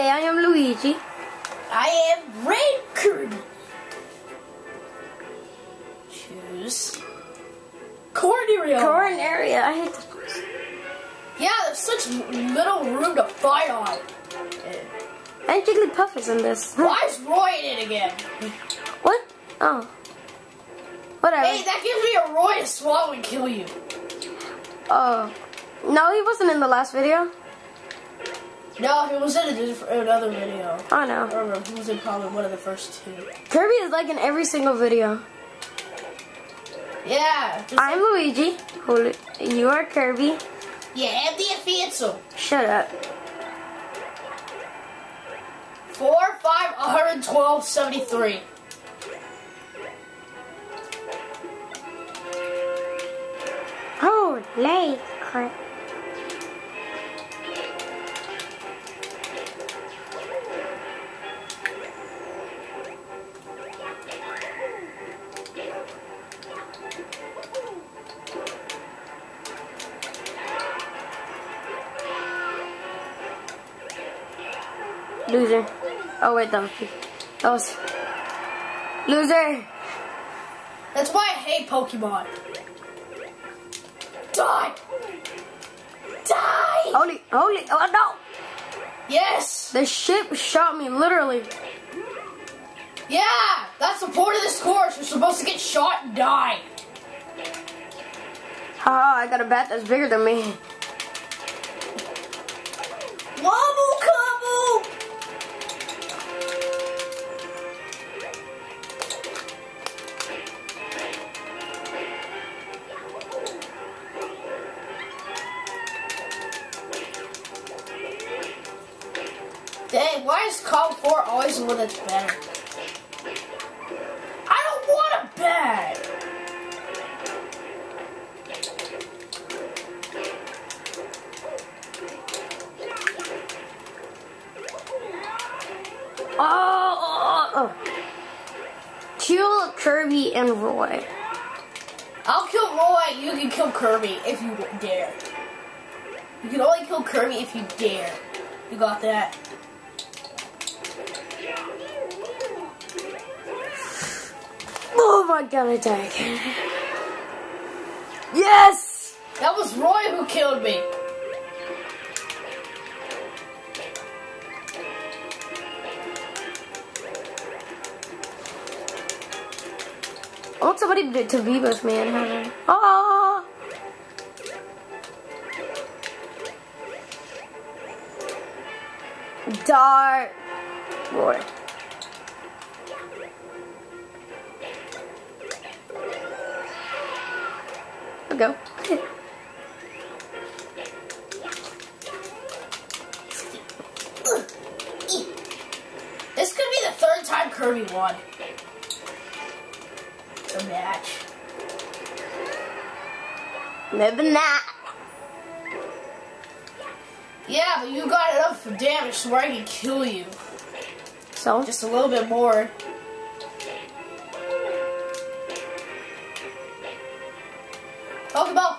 Hey, I am Luigi. I am Red Kirby. Choose Corneria. Corneria. I hate this place. Yeah, there's such little room to fight on. And Jigglypuff is in this. Why is Roy in it again? What? Oh. Whatever. Hey, that gives me a Roy to swallow and kill you. Oh. No, he wasn't in the last video. No, he was in another video. Oh, no. Or he was in probably one of the first two. Kirby is like in every single video. Yeah. I'm Luigi. You are Kirby. Yeah, and the offensive. Shut up. 4, 5, 112, 73. Holy crap. Loser. Oh wait, that was loser. That's why I hate Pokemon. Die! Die! Holy, oh no! Yes! The ship shot me, literally. Yeah! That's the point of this course. You're supposed to get shot and die. Haha, I got a bat that's bigger than me. Wobble cobble! Dang, why is Call 4 always the one that's better? I don't want a bag! Oh! Kill Kirby and Roy. I'll kill Roy, you can kill Kirby if you dare. You can only kill Kirby if you dare. You got that? Oh my god, I died. Yes! That was Roy who killed me. I want somebody to be with me in heaven. Oh! Dark Roy. Go. This could be the third time Kirby won the match. Maybe not. Yeah, but you got enough damage to where I can kill you. So? Just a little bit more. Pokeball.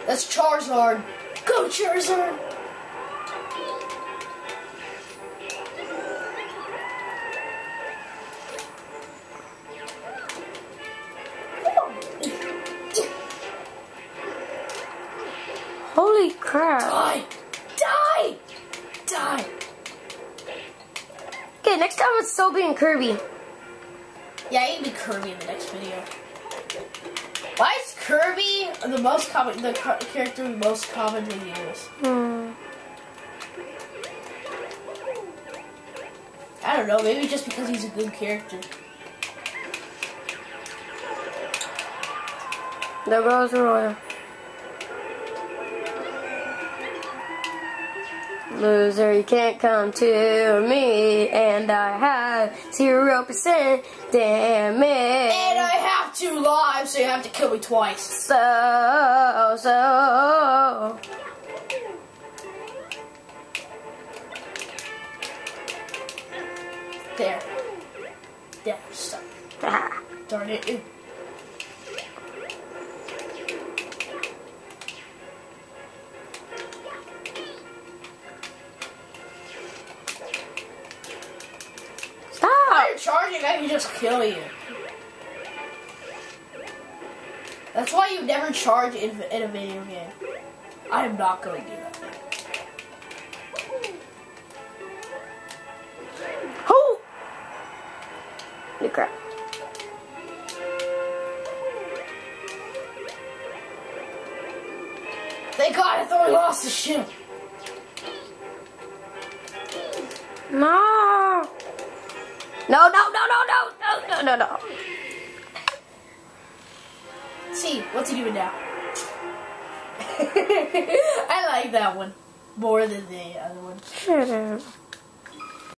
That's Charizard. Go Charizard. Holy crap. Die. Die. Die. Okay, next time it's Sophie and Kirby. Yeah, I need to be Kirby in the next video. Why is Kirby the most common, the character we most commonly use? I don't know, maybe just because he's a good character. There goes Roy. Loser, you can't come to me, and I have 0% damage. And I have 2 lives, so you have to kill me twice. So. There. There, stop. Darn it. think I can just kill you. That's why you never charge in a video game. I am not going to do that. Oh! Holy crap. Thank God, I thought I lost the ship. No! No, no, no, no, no, no, no, no, no. See, what's he doing now? I like that one more than the other one. Shut up.